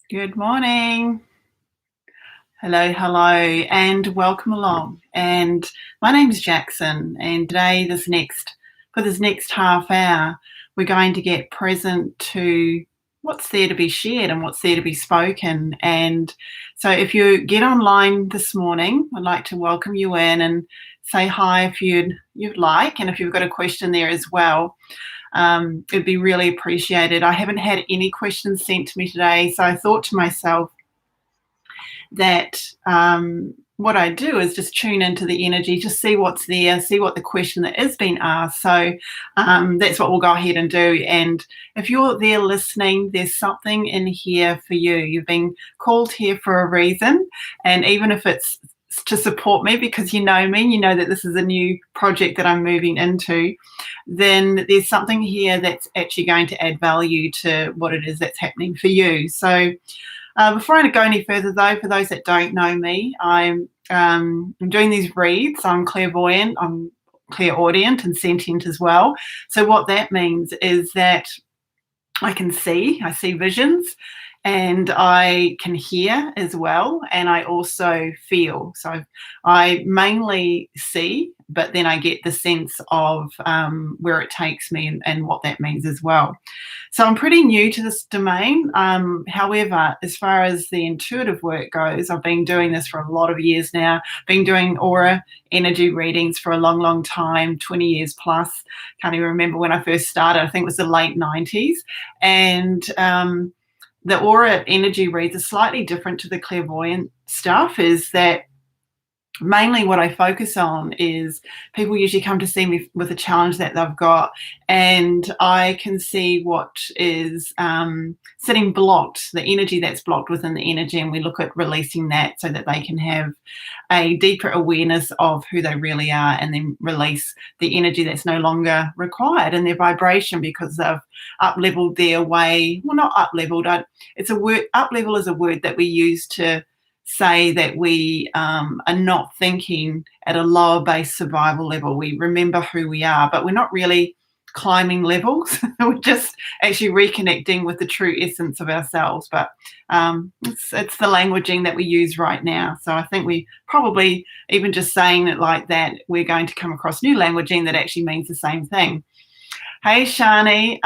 Good morning. Hello, hello, and welcome along. And my name is Jackson, and today, for this next half hour, we're going to get present to what's there to be shared and what's there to be spoken. And so, if you get online this morning, I'd like to welcome you in and say hi if you'd like, and if you've got a question there as well. It'd be really appreciated. I haven't had any questions sent to me today, so I thought to myself that what I do is just tune into the energy, just see what's there, see what the question that is being asked. So that's what we'll go ahead and do. And if you're there listening, there's something in here for you. You've been called here for a reason. And even if it's to support me because you know me, you know that this is a new project that I'm moving into, then there's something here that's actually going to add value to what it is that's happening for you. So before I go any further, though, for those that don't know me, I'm doing these reads. I'm clairvoyant, I'm clairaudient, and sentient as well. So what that means is that I see visions, and I can hear as well, and I also feel. So I mainly see, but then I get the sense of where it takes me and what that means as well. So I'm pretty new to this domain. However, as far as the intuitive work goes, I've been doing this for a lot of years now. Been doing aura energy readings for a long, long time, 20 years plus. Can't even remember when I first started. I think it was the late 90s. And the aura energy reads are slightly different to the clairvoyant stuff, is that mainly what I focus on is people usually come to see me with a challenge that they've got, and I can see what is sitting blocked, the energy that's blocked within the energy, and we look at releasing that so that they can have a deeper awareness of who they really are, and then release the energy that's no longer required in their vibration because they've up-leveled their way. Well, not up-leveled. It's a word. Up-level is a word that we use to say that we are not thinking at a lower base survival level. We remember who we are, but we're not really climbing levels. We're just actually reconnecting with the true essence of ourselves. But it's the languaging that we use right now. So I think we probably, even just saying it like that, we're going to come across new languaging that actually means the same thing. Hey, Shani.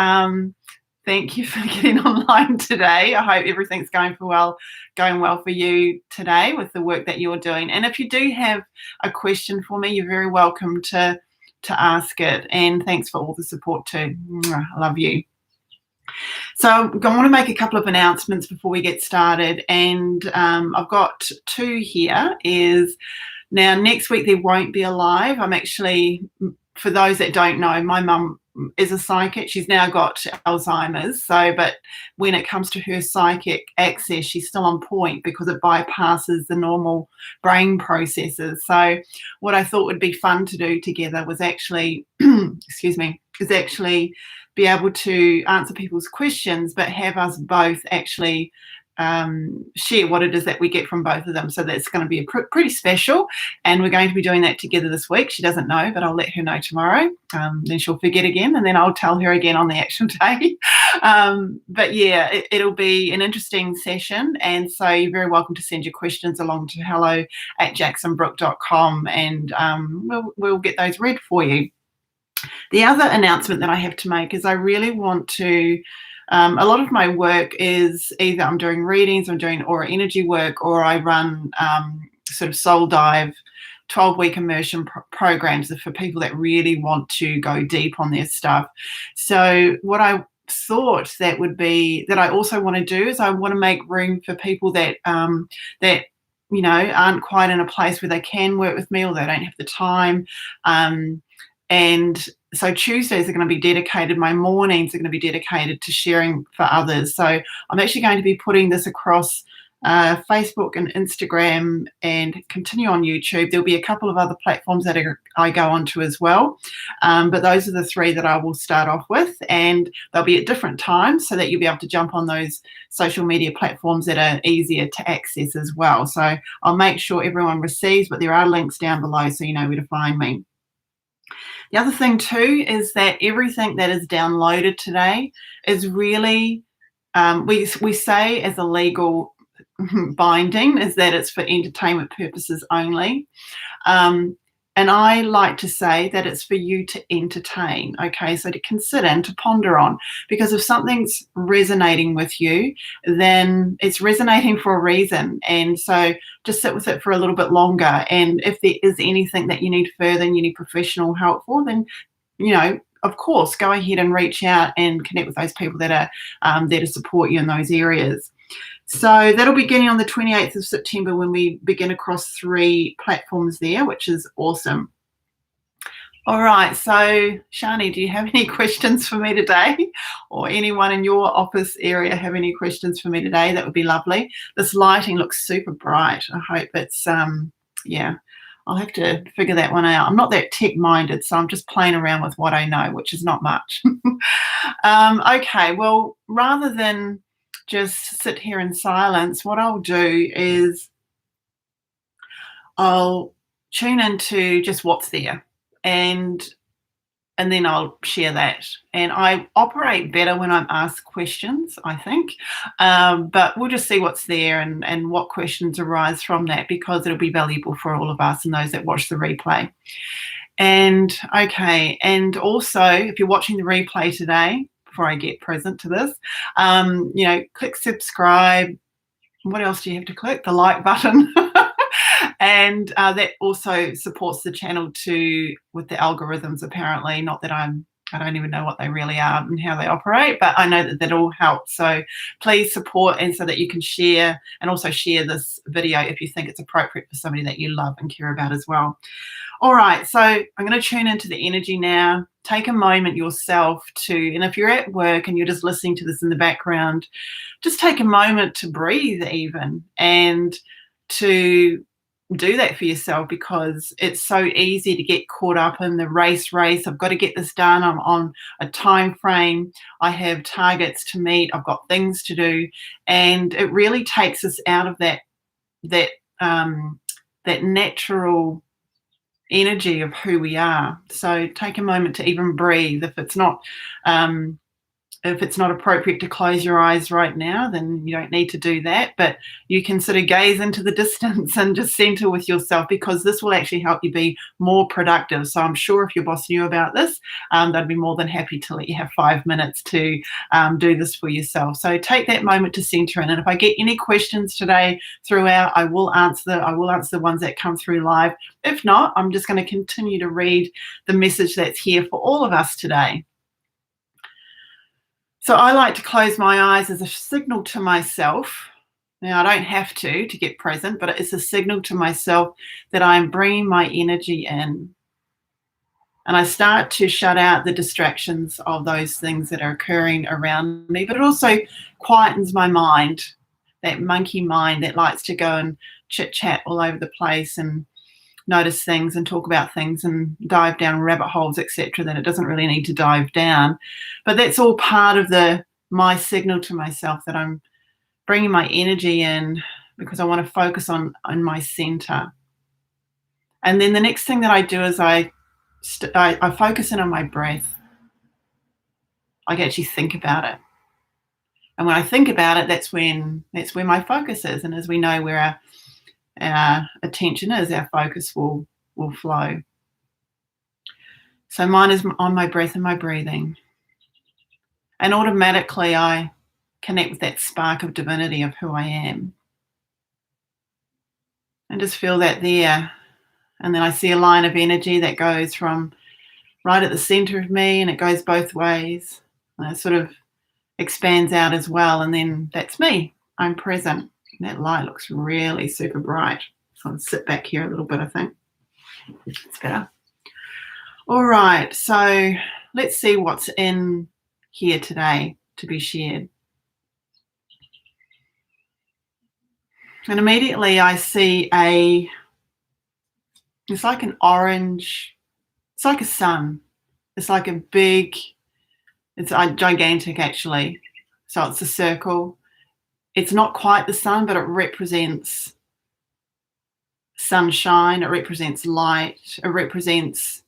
Thank you for getting online today. I hope everything's going well for you today with the work that you're doing. And if you do have a question for me, you're very welcome to ask it. And thanks for all the support too. I love you. So I want to make a couple of announcements before we get started. And I've got two here. Now next week there won't be a live. I'm actually, for those that don't know, my mum is a psychic. She's now got Alzheimer's. But when it comes to her psychic access, she's still on point because it bypasses the normal brain processes. So what I thought would be fun to do together was actually, be able to answer people's questions, but have us both actually share what it is that we get from both of them. So that's going to be pretty special, and we're going to be doing that together this week. She doesn't know, but I'll let her know tomorrow. Then she'll forget again, and then I'll tell her again on the actual day. But yeah, it'll be an interesting session, and so you're very welcome to send your questions along to hello@jaxinbrook.com, and we'll get those read for you. The other announcement that I have to make is I really want to, a lot of my work is either I'm doing readings, I'm doing aura energy work, or I run sort of soul dive 12-week immersion programs for people that really want to go deep on their stuff. So what I thought that I also want to do is I want to make room for people that aren't quite in a place where they can work with me, or they don't have the time. And so Tuesdays are going to be dedicated, my mornings are going to be dedicated to sharing for others. So I'm actually going to be putting this across Facebook and Instagram, and continue on YouTube. There'll be a couple of other platforms that I go onto as well. But those are the three that I will start off with, and they'll be at different times so that you'll be able to jump on those social media platforms that are easier to access as well. So I'll make sure everyone receives, but there are links down below so you know where to find me. The other thing too is that everything that is downloaded today is really we say as a legal binding is that it's for entertainment purposes only. And I like to say that it's for you to entertain, okay? So to consider and to ponder on, because if something's resonating with you, then it's resonating for a reason. And so just sit with it for a little bit longer. And if there is anything that you need further and you need professional help for, then, you know, of course, go ahead and reach out and connect with those people that are there to support you in those areas. So that'll be beginning on the 28th of September when we begin across 3 platforms there, which is awesome. All right, so Shani, do you have any questions for me today? Or anyone in your office area have any questions for me today? That would be lovely. This lighting looks super bright. I hope it's, yeah, I'll have to figure that one out. I'm not that tech-minded, so I'm just playing around with what I know, which is not much. Okay, well, rather than just sit here in silence, what I'll do is I'll tune into just what's there, and then I'll share that. And I operate better when I'm asked questions, I think, but we'll just see what's there and what questions arise from that, because it'll be valuable for all of us and those that watch the replay. And okay, and also if you're watching the replay today, before I get present to this, you know, click subscribe. What else do you have to click? The like button. And that also supports the channel too with the algorithms, apparently. Not that I don't even know what they really are and how they operate, but I know that that all helps. So please support, and so that you can share, and also share this video if you think it's appropriate for somebody that you love and care about as well. All right, so I'm going to tune into the energy now. Take a moment yourself to, and if you're at work and you're just listening to this in the background, just take a moment to breathe even, and to do that for yourself, because it's so easy to get caught up in the race. I've got to get this done. I'm on a time frame. I have targets to meet. I've got things to do. And it really takes us out of that natural energy of who we are. So take a moment to even breathe. If it's not appropriate to close your eyes right now, then you don't need to do that, but you can sort of gaze into the distance and just center with yourself, because this will actually help you be more productive. So I'm sure if your boss knew about this, they'd be more than happy to let you have 5 minutes to do this for yourself. So take that moment to center in, and if I get any questions today throughout, I will answer the ones that come through live. If not, I'm just going to continue to read the message that's here for all of us today. So I like to close my eyes as a signal to myself. Now, I don't have to get present, but it's a signal to myself that I'm bringing my energy in. And I start to shut out the distractions of those things that are occurring around me, but it also quietens my mind, that monkey mind that likes to go and chit-chat all over the place and notice things and talk about things and dive down rabbit holes, etc., that it doesn't really need to dive down. But that's all part of my signal to myself that I'm bringing my energy in, because I want to focus on my center. And then the next thing that I do is I focus in on my breath. I actually think about it. And when I think about it, that's where my focus is. And as we know, where our attention is, our focus will flow. So mine is on my breath and my breathing. And automatically I connect with that spark of divinity of who I am. And just feel that there. And then I see a line of energy that goes from right at the center of me, and it goes both ways. And it sort of expands out as well. And then that's me. I'm present. That light looks really super bright. So I'll sit back here a little bit, I think. It's better. All right, so let's see what's in here today to be shared. And immediately I see it's like an orange, it's like a sun. It's like it's gigantic actually. So it's a circle. It's not quite the sun, but it represents sunshine, it represents light, it represents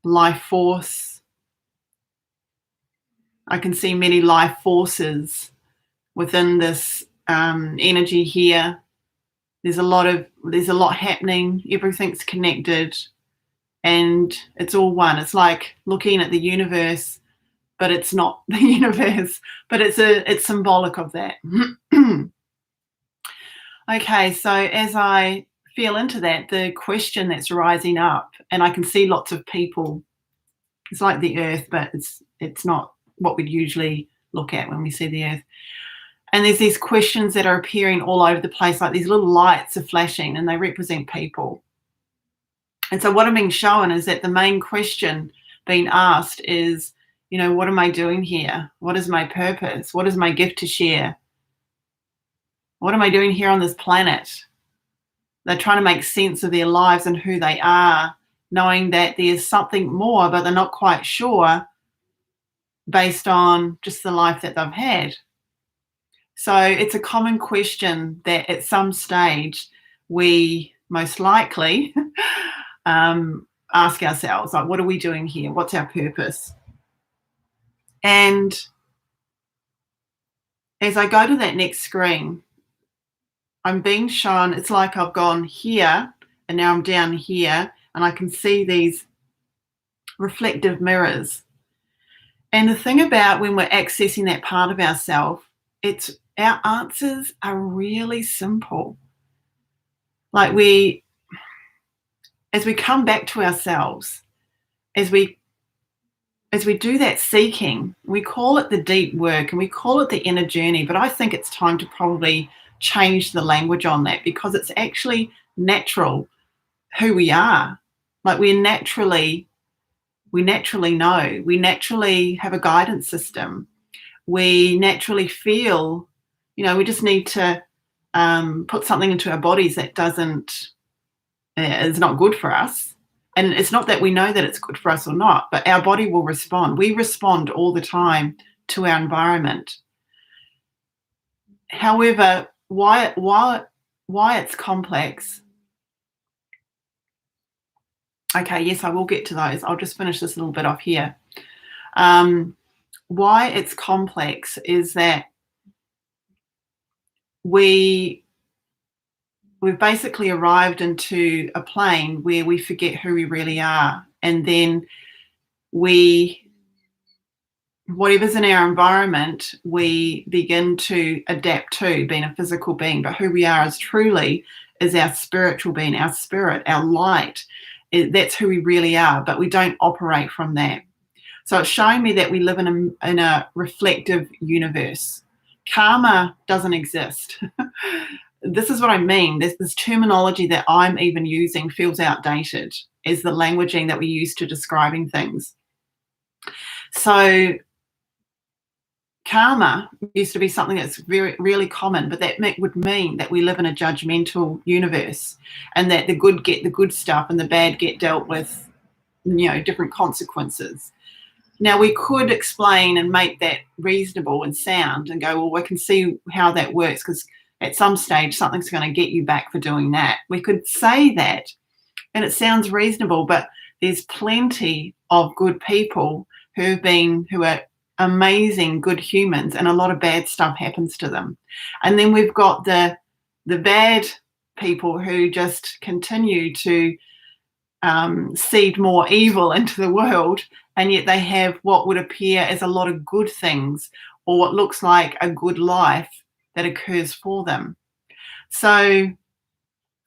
life force. I can see many life forces within this energy here. There's a lot happening. Everything's connected, and it's all one. It's like looking at the universe, but it's not the universe, but it's symbolic of that. Okay, so as I feel into that, the question that's rising up, and I can see lots of people, it's like the earth, but it's not what we'd usually look at when we see the earth. And there's these questions that are appearing all over the place, like these little lights are flashing, and they represent people. And so what I'm being shown is that the main question being asked is, what am I doing here? What is my purpose? What is my gift to share? What am I doing here on this planet? They're trying to make sense of their lives and who they are, knowing that there's something more, but they're not quite sure based on just the life that they've had. So it's a common question that at some stage we most likely ask ourselves, like, what are we doing here? What's our purpose? And as I go to that next screen, I'm being shown, it's like I've gone here and now I'm down here, and I can see these reflective mirrors. And the thing about when we're accessing that part of ourselves, our answers are really simple. Like as we come back to ourselves, as we do that seeking, we call it the deep work and we call it the inner journey, but I think it's time to probably change the language on that, because it's actually natural who we are. Like we naturally know, we naturally have a guidance system, we naturally feel, we just need to put something into our bodies that is not good for us. And it's not that we know that it's good for us or not, but our body will respond. We respond all the time to our environment. However, why it's complex. Okay, yes, I will get to those. I'll just finish this little bit off here. Why it's complex is that we've basically arrived into a plane where we forget who we really are, and then whatever's in our environment, we begin to adapt to being a physical being. But who we are is our spiritual being, our spirit, our light. That's who we really are, but we don't operate from that. So it's showing me that we live in a reflective universe. Karma doesn't exist. This is what I mean. This terminology that I'm even using feels outdated as the languaging that we use to describing things. So karma used to be something that's very, really common, but that would mean that we live in a judgmental universe, and that the good get the good stuff and the bad get dealt with, different consequences. Now, we could explain and make that reasonable and sound and go, well, we can see how that works, because at some stage something's going to get you back for doing that. We could say that, and it sounds reasonable, but there's plenty of good people who are amazing, good humans, and a lot of bad stuff happens to them. And then we've got the bad people who just continue to seed more evil into the world, and yet they have what would appear as a lot of good things, or what looks like a good life that occurs for them. So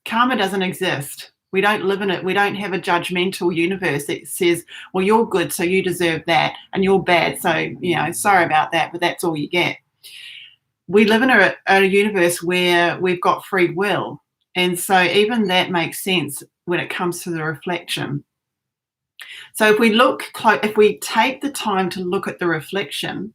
karma doesn't exist. We don't live in it. We don't have a judgmental universe that says, well, you're good, so you deserve that, and you're bad, so, sorry about that, but that's all you get. We live in a universe where we've got free will. And so even that makes sense when it comes to the reflection. So if we take the time to look at the reflection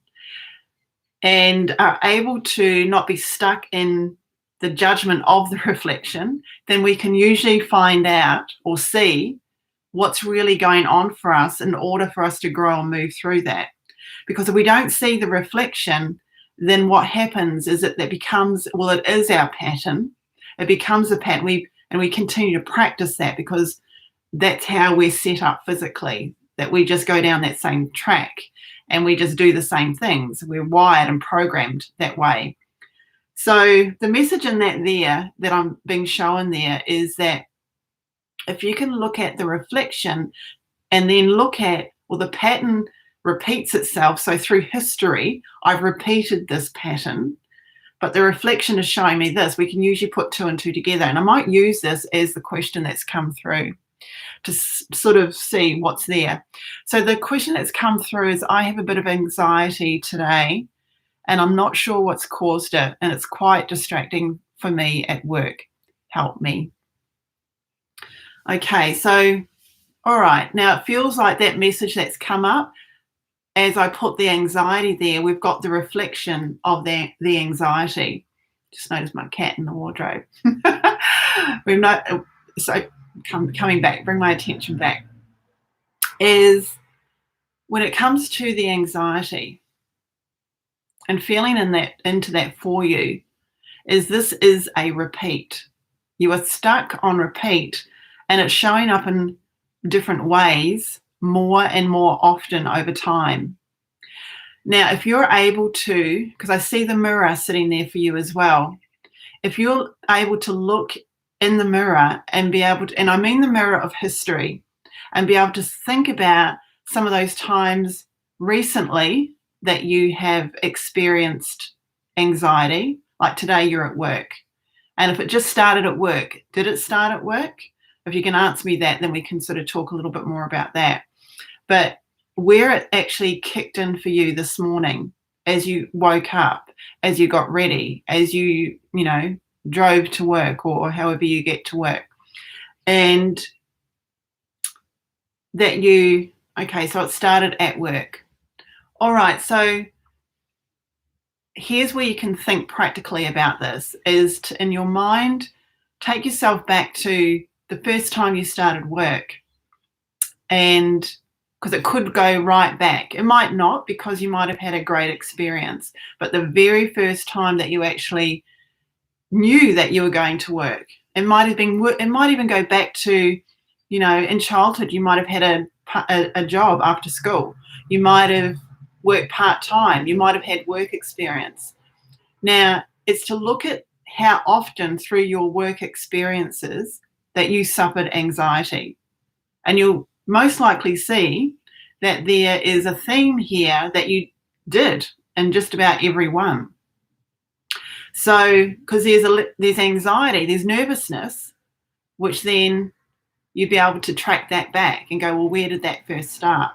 and are able to not be stuck in the judgment of the reflection, then we can usually find out or see what's really going on for us in order for us to grow and move through that. Because if we don't see the reflection, then what happens is that becomes, it is our pattern. It becomes a pattern, and we continue to practice that, because that's how we're set up physically, that we just go down that same track and we just do the same things. We're wired and programmed that way. So the message in that I'm being shown there is that if you can look at the reflection and then look at, well, the pattern repeats itself. So through history, I've repeated this pattern, but the reflection is showing me this. We can usually put two and two together. And I might use this as the question that's come through to sort of see what's there. So the question that's come through is, I have a bit of anxiety today and I'm not sure what's caused it, and it's quite distracting for me at work. Help me. Okay, so all right, now it feels like that message that's come up, as I put the anxiety there, we've got the reflection of the anxiety. Just noticed my cat in the wardrobe. Coming back, bring my attention back, is when it comes to the anxiety and feeling into that for you, is this is a repeat. You are stuck on repeat, and it's showing up in different ways more and more often over time. Now, if you're able to, because I see the mirror sitting there for you as well, if you're able to look in the mirror and be able to, and I mean the mirror of history, and be able to think about some of those times recently that you have experienced anxiety, like today you're at work. And if it just started at work, did it start at work? If you can answer me that, then we can sort of talk a little bit more about that. But where it actually kicked in for you this morning, as you woke up, as you got ready, as you drove to work, or however you get to work, and that so it started at work. All right, so here's where you can think practically about this, is to, in your mind, take yourself back to the first time you started work. And because it could go right back. It might not, because you might have had a great experience, but the very first time that you actually knew that you were going to work, it might even go back to, in childhood, you might have had a job after school. You might have worked part-time. You might have had work experience. Now, it's to look at how often through your work experiences that you suffered anxiety. And you'll most likely see that there is a theme here that you did in just about every one. So, because there's anxiety, there's nervousness, which then you'd be able to track that back and go, well, where did that first start?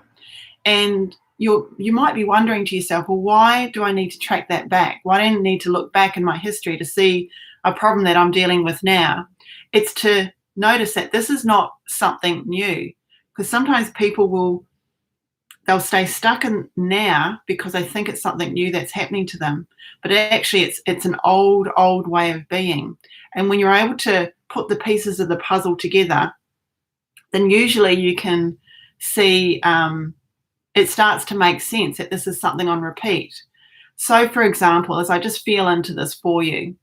And you might be wondering to yourself, well, why do I need to track that back? Why do I need to look back in my history to see a problem that I'm dealing with now? It's to notice that this is not something new. Because sometimes people they'll stay stuck in now because they think it's something new that's happening to them. But actually it's an old way of being. And when you're able to put the pieces of the puzzle together, then usually you can see it starts to make sense that this is something on repeat. So for example, as I just feel into this for you,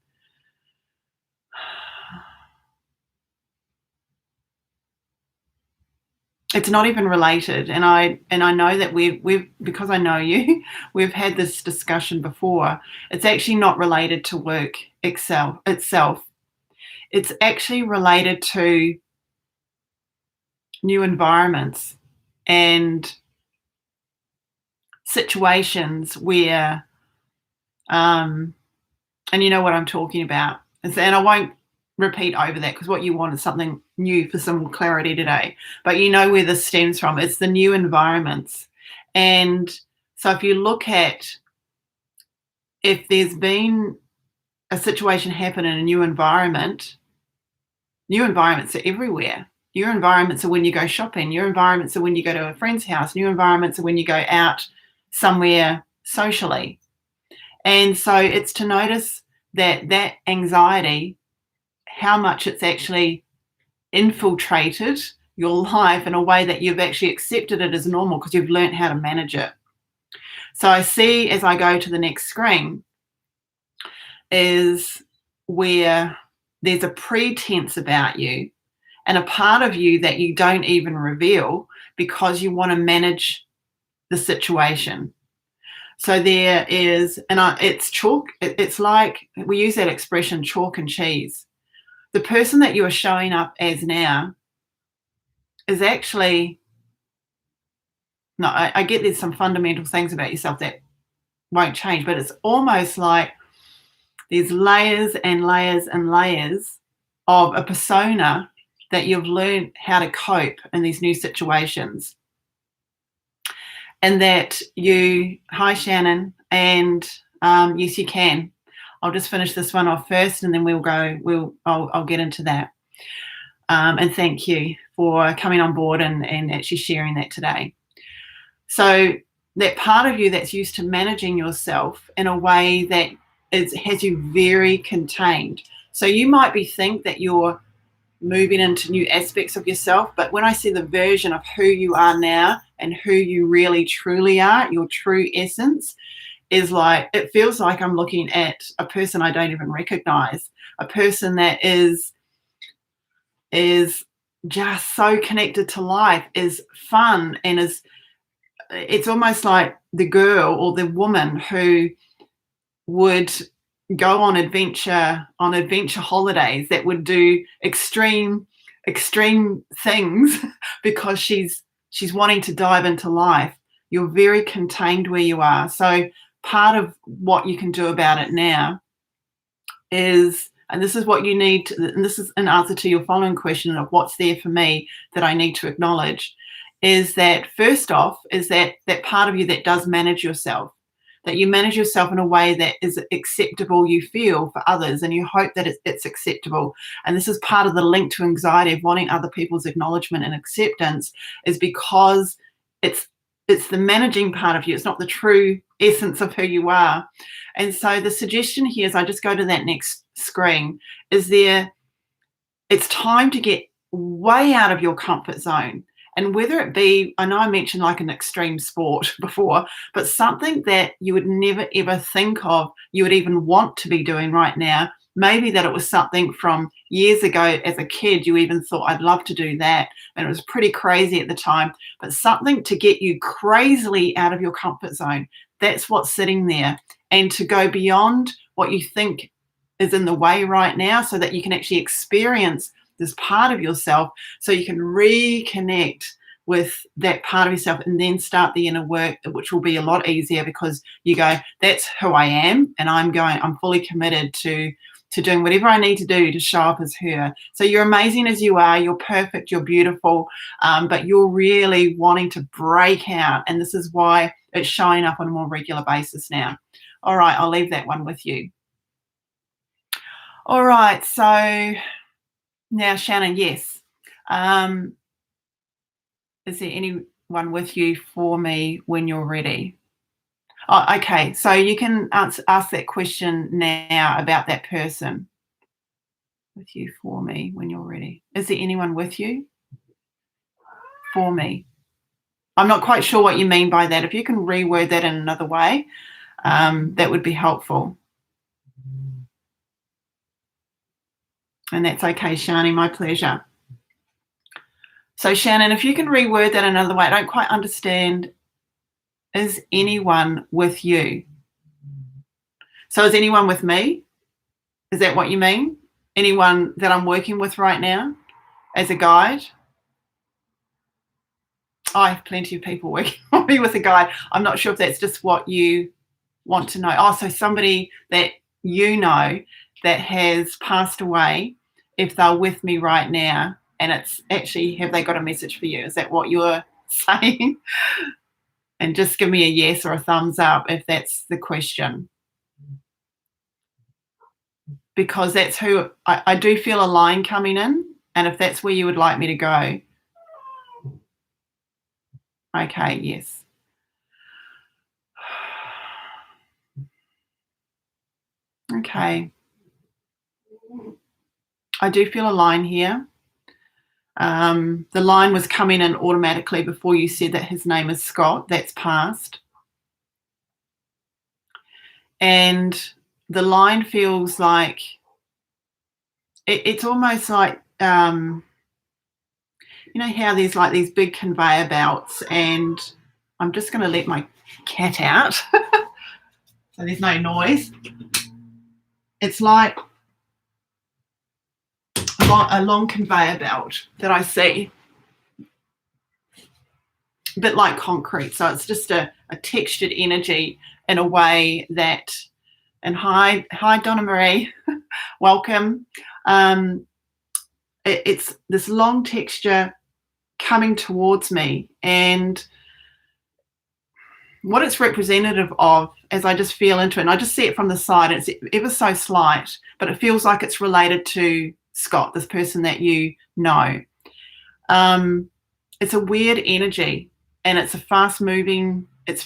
it's not even related, and I know that we've because I know you, we've had this discussion before. It's actually not related to work itself. It's actually related to new environments and situations where, and you know what I'm talking about. And I won't repeat over that, because what you want is something new for some clarity today. But you know where this stems from. It's the new environments. And so if you look at, if there's been a situation happen in a new environments are everywhere. New environments are when you go shopping. New environments are when you go to a friend's house. New environments are when you go out somewhere socially. And so it's to notice that anxiety, how much it's actually infiltrated your life in a way that you've actually accepted it as normal because you've learned how to manage it. So I see, as I go to the next screen, is where there's a pretense about you and a part of you that you don't even reveal because you want to manage the situation. So there is, and it's chalk. It's like we use that expression, chalk and cheese. The person that you are showing up as now is actually, no, I get there's some fundamental things about yourself that won't change, but it's almost like there's layers and layers and layers of a persona that you've learned how to cope in these new situations. And that you, hi Shannon, and yes you can. I'll just finish this one off first and then I'll get into that. And thank you for coming on board and actually sharing that today. So that part of you that's used to managing yourself in a way that has you very contained. So you might think that you're moving into new aspects of yourself, but when I see the version of who you are now and who you really truly are, your true essence, is like, it feels like I'm looking at a person I don't even recognize, a person that is just so connected to life, is fun, and it's almost like the girl or the woman who would go on adventure holidays, that would do extreme things because she's wanting to dive into life. You're very contained where you are. So part of what you can do about it now is, and this is what you need to, and this is an answer to your following question of what's there for me that I need to acknowledge, is that first off is that part of you that does manage yourself, that you manage yourself in a way that is acceptable, you feel, for others, and you hope that it's acceptable. And this is part of the link to anxiety of wanting other people's acknowledgement and acceptance, is because it's the managing part of you. It's not the true essence of who you are. And so the suggestion here, is I just go to that next screen, is it's time to get way out of your comfort zone. And whether it be, I know I mentioned like an extreme sport before, but something that you would never ever think of you would even want to be doing right now. Maybe that it was something from years ago as a kid, you even thought, I'd love to do that. And it was pretty crazy at the time, but something to get you crazily out of your comfort zone. That's what's sitting there. And to go beyond what you think is in the way right now, so that you can actually experience this part of yourself, so you can reconnect with that part of yourself and then start the inner work, which will be a lot easier because you go, that's who I am, and I'm fully committed to doing whatever I need to do to show up as her. So you're amazing as you are, you're perfect, you're beautiful, but you're really wanting to break out, and this is why it's showing up on a more regular basis now. All right, I'll leave that one with you. All right, so now, Shannon, yes. Is there anyone with you for me when you're ready? Oh, okay, so you can ask that question now about that person. With you for me when you're ready. Is there anyone with you for me? I'm not quite sure what you mean by that. If you can reword that in another way, that would be helpful. And that's okay, Shani, my pleasure. So Shannon, if you can reword that another way, I don't quite understand. Is anyone with you? So is anyone with me? Is that what you mean? Anyone that I'm working with right now as a guide? I have plenty of people working on me with a guide. I'm not sure if that's just what you want to know. Oh, so somebody that you know that has passed away, if they're with me right now, and it's actually, have they got a message for you? Is that what you're saying? And just give me a yes or a thumbs up if that's the question. Because that's who I do feel a line coming in, and if that's where you would like me to go. Okay, yes. Okay. I do feel a line here. The line was coming in automatically before you said that his name is Scott. That's passed. And the line feels like, it's almost like, you know how there's like these big conveyor belts, and I'm just going to let my cat out. so there's no noise. It's like a long conveyor belt that I see, a bit like concrete. So it's just a textured energy in a way that, and hi Donna Marie, welcome. It's this long texture coming towards me, and what it's representative of, as I just feel into it, and I just see it from the side, it's ever so slight, but it feels like it's related to Scott, this person that you know. It's a weird energy, and it's fast moving, it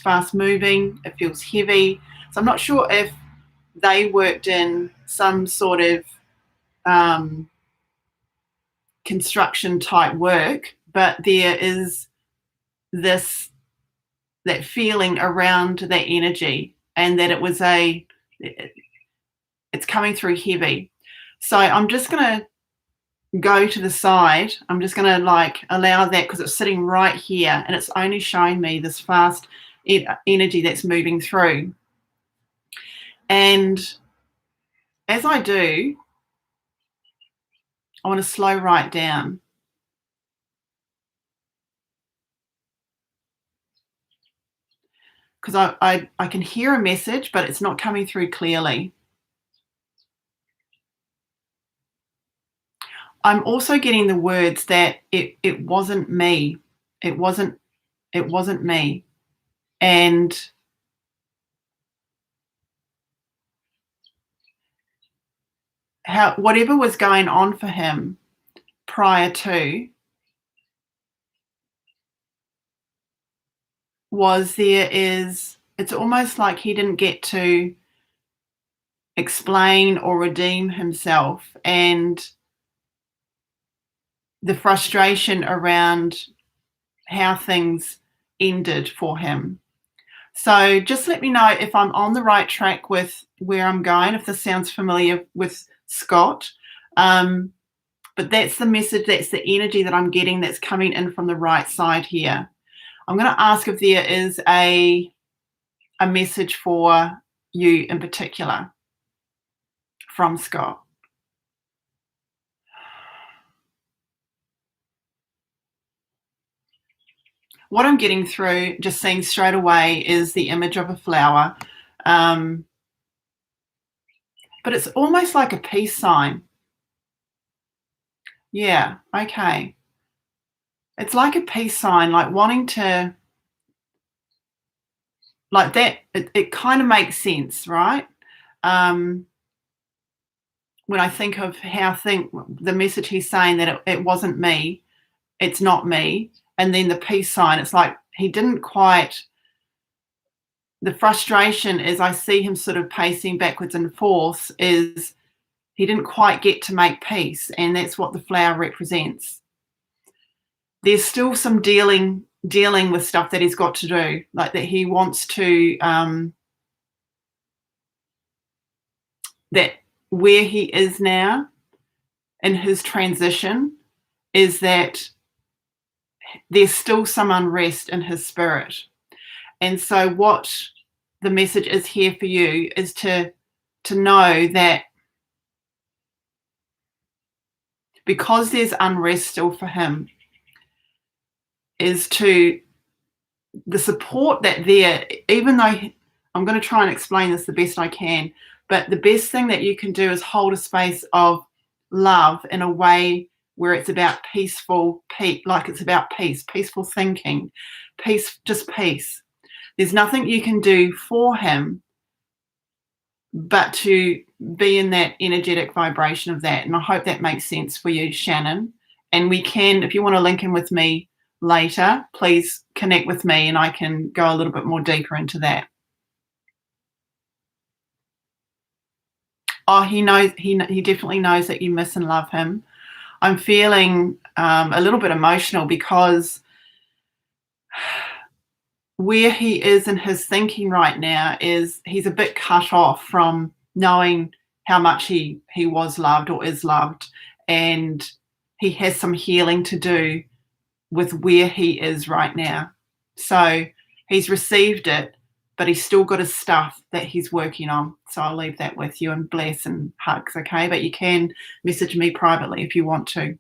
feels heavy. So I'm not sure if they worked in some sort of construction type work, but there is that feeling around that energy, and that it's coming through heavy. So I'm just going to go to the side. I'm just going to allow that, because it's sitting right here and it's only showing me this fast energy that's moving through. And as I do, I want to slow right down, because I can hear a message, but it's not coming through clearly. I'm also getting the words that it wasn't me. It wasn't me. And whatever was going on for him prior to, it's almost like he didn't get to explain or redeem himself, and the frustration around how things ended for him. So just let me know if I'm on the right track with where I'm going, if this sounds familiar with Scott. But that's the message, that's the energy that I'm getting that's coming in from the right side here. I'm going to ask if there is a message for you in particular from Scott. What I'm getting through, just seeing straight away, is the image of a flower. But it's almost like a peace sign. Yeah, okay. It's like a peace sign, like wanting to, like that. It kind of makes sense, right? When I think of the message he's saying, that it wasn't me, it's not me, and then the peace sign, it's like he didn't quite, the frustration is I see him sort of pacing backwards and forth, is he didn't quite get to make peace, and that's what the flower represents. There's still some dealing with stuff that he's got to do, like that he wants to, that where he is now in his transition is that there's still some unrest in his spirit. And so what the message is here for you is to know that because there's unrest still for him, is to the support that there, even though I'm going to try and explain this the best I can, but the best thing that you can do is hold a space of love in a way where it's about peaceful, like it's about peaceful thinking, just peace. There's nothing you can do for him but to be in that energetic vibration of that. And I hope that makes sense for you, Shannon. And we can, if you want to link in with me later, please connect with me and I can go a little bit more deeper into that. Oh, he knows, he definitely knows that you miss and love him. I'm feeling a little bit emotional because where he is in his thinking right now is he's a bit cut off from knowing how much he was loved or is loved, and he has some healing to do with where he is right now. So he's received it, but he's still got his stuff that he's working on. So I'll leave that with you, and bless and hugs, okay? But you can message me privately if you want to.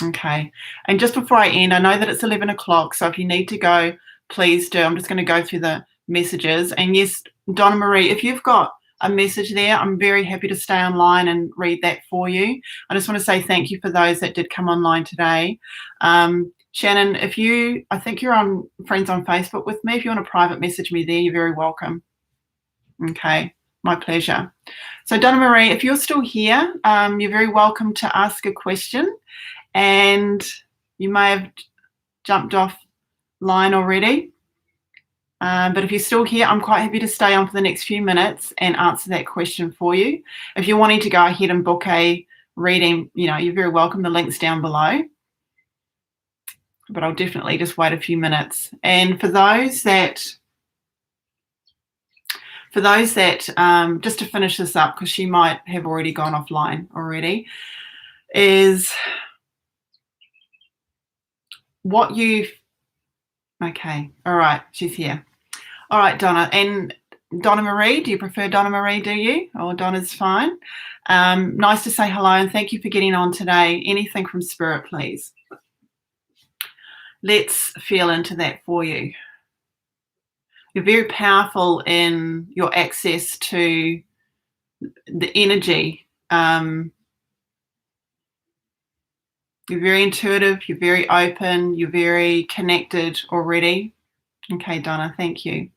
Okay. And just before I end, I know that it's 11 o'clock, so if you need to go, please do. I'm just going to go through the messages. And yes, Donna Marie, if you've got a message there, I'm very happy to stay online and read that for you. I just want to say thank you for those that did come online today. Shannon, I think you're on friends on Facebook with me. If you want to private message me there, you're very welcome. Okay, my pleasure. So Donna Marie, if you're still here, you're very welcome to ask a question. And you may have jumped off line already. But if you're still here, I'm quite happy to stay on for the next few minutes and answer that question for you. If you're wanting to go ahead and book a reading, you're very welcome. The link's down below. But I'll definitely just wait a few minutes. And for those that just to finish this up, because she might have already gone offline already, is what you've... Okay, all right, she's here. All right, Donna. And Donna Marie, do you prefer Donna Marie, do you? Or Donna's fine. Nice to say hello, and thank you for getting on today. Anything from Spirit, please. Let's feel into that for you. You're very powerful in your access to the energy. You're very intuitive, you're very open, you're very connected already. Okay, Donna, thank you.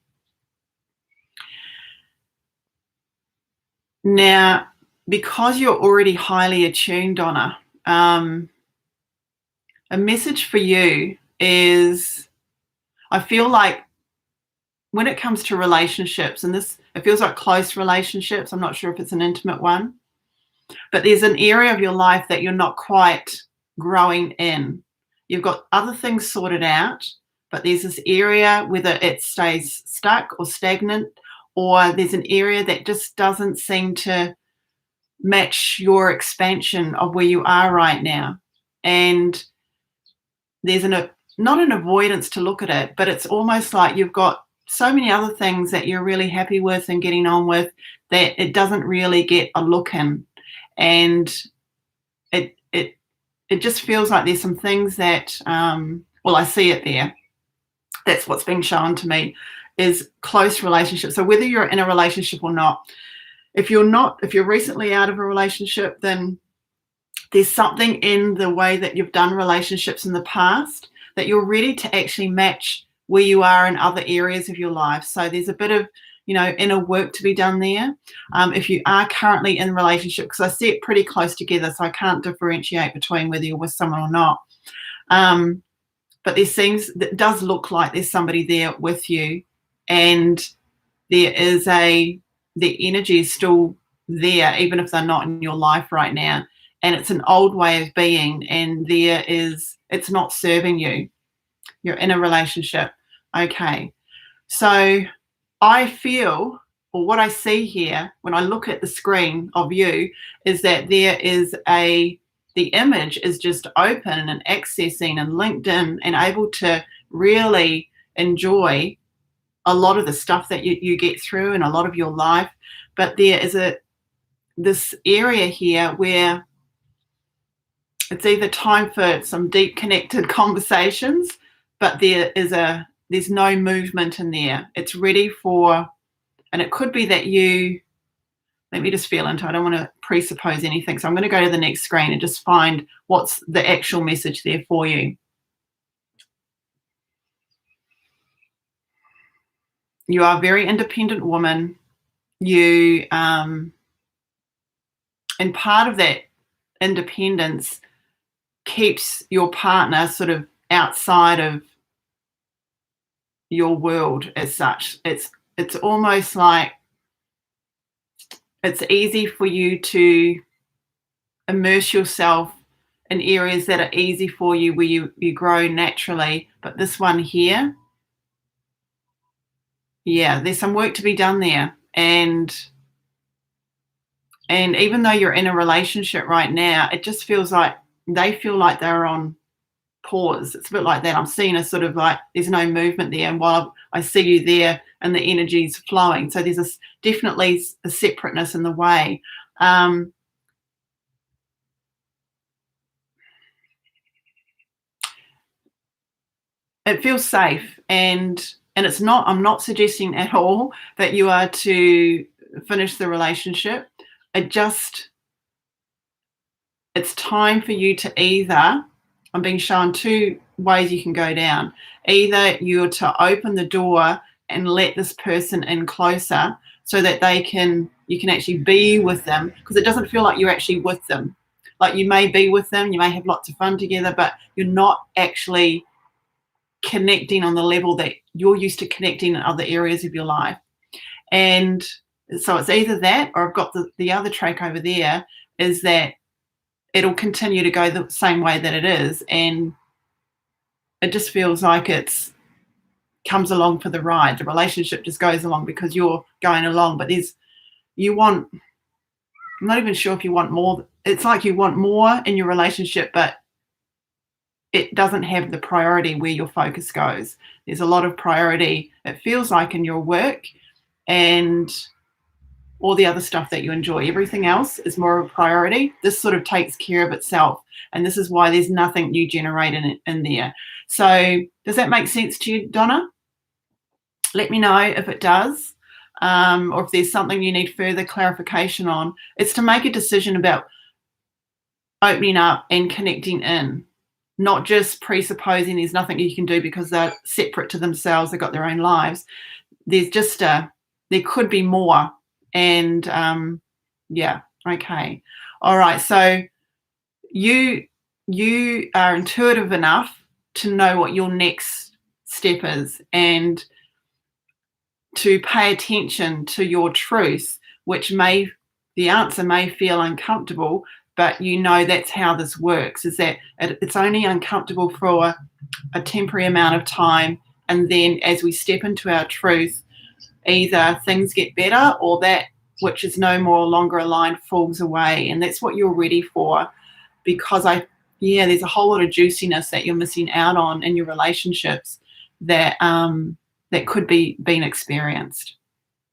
Now, because you're already highly attuned, Donna, a message for you is, I feel like when it comes to relationships, and it feels like close relationships, I'm not sure if it's an intimate one, but there's an area of your life that you're not quite growing in. You've got other things sorted out, but there's this area, whether it stays stuck or stagnant, or there's an area that just doesn't seem to match your expansion of where you are right now. And there's not an avoidance to look at it, but it's almost like you've got so many other things that you're really happy with and getting on with that it doesn't really get a look in. And it just feels like there's some things that, I see it there. That's what's being shown to me, is close relationships. So whether you're in a relationship or not, if you're recently out of a relationship, then there's something in the way that you've done relationships in the past that you're ready to actually match where you are in other areas of your life. So there's a bit of, inner work to be done there. If you are currently in a relationship, because I see it pretty close together, so I can't differentiate between whether you're with someone or not. But that does look like there's somebody there with you, and the energy is still there, even if they're not in your life right now. And it's an old way of being, and it's not serving you. You're in a relationship. Okay. So I feel, or what I see here when I look at the screen of you, is that the image is just open and accessing and linked in and able to really enjoy a lot of the stuff that you get through and a lot of your life. But there is this area here where it's either time for some deep connected conversations, but there's no movement in there. It's ready for, and it could be that let me just feel into it. I don't want to presuppose anything. So I'm going to go to the next screen and just find what's the actual message there for you. You are a very independent woman. And part of that independence keeps your partner sort of outside of your world as such. It's almost like it's easy for you to immerse yourself in areas that are easy for you, where you grow naturally. But this one here, yeah, there's some work to be done there. And even though you're in a relationship right now, it just feels like they feel like they're on pause. It's a bit like that. I'm seeing a sort of like there's no movement there, and while I see you there and the energy's flowing, so there's definitely a separateness in the way. It feels safe, and it's not, I'm not suggesting at all that you are to finish the relationship. It's time for you to either, I'm being shown two ways you can go down. Either you're to open the door and let this person in closer so that you can actually be with them, because it doesn't feel like you're actually with them. Like you may be with them, you may have lots of fun together, but you're not actually connecting on the level that you're used to connecting in other areas of your life. And so it's either that, or I've got the other track over there, is that it'll continue to go the same way that it is, and it just feels like it's comes along for the ride. The relationship just goes along because you're going along, but I'm not even sure if you want more. It's like you want more in your relationship, but it doesn't have the priority where your focus goes. There's a lot of priority, it feels like, in your work and all the other stuff that you enjoy. Everything else is more of a priority. This sort of takes care of itself, and this is why there's nothing new generated in there. So does that make sense to you, Donna? Let me know if it does, or if there's something you need further clarification on. It's to make a decision about opening up and connecting in, not just presupposing there's nothing you can do because they're separate to themselves, they've got their own lives. There's just there could be more. And yeah, okay. All right, so you are intuitive enough to know what your next step is, and to pay attention to your truth, which the answer may feel uncomfortable, but you know that's how this works, is that it's only uncomfortable for a temporary amount of time, and then as we step into our truth, either things get better or that which is no more longer aligned falls away. And that's what you're ready for, because there's a whole lot of juiciness that you're missing out on in your relationships that could be being experienced.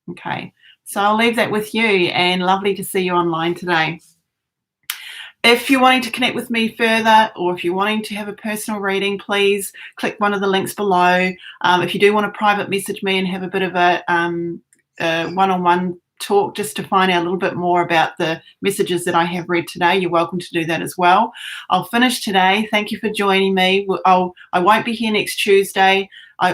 Okay, so I'll leave that with you, and lovely to see you online today. If you're wanting to connect with me further, or if you're wanting to have a personal reading, please click one of the links below. If you do want to private message me and have a bit of a one-on-one talk just to find out a little bit more about the messages that I have read today, you're welcome to do that as well. I'll finish today. Thank you for joining me. I won't be here next Tuesday.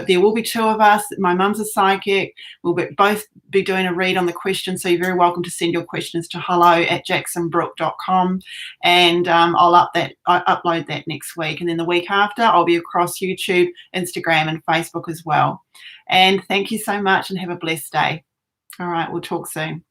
There will be two of us. My mum's a psychic. We'll both be doing a read on the questions, so you're very welcome to send your questions to hello@jaxinbrook.com, and I'll upload that next week. And then the week after, I'll be across YouTube, Instagram, and Facebook as well. And thank you so much, and have a blessed day. All right, we'll talk soon.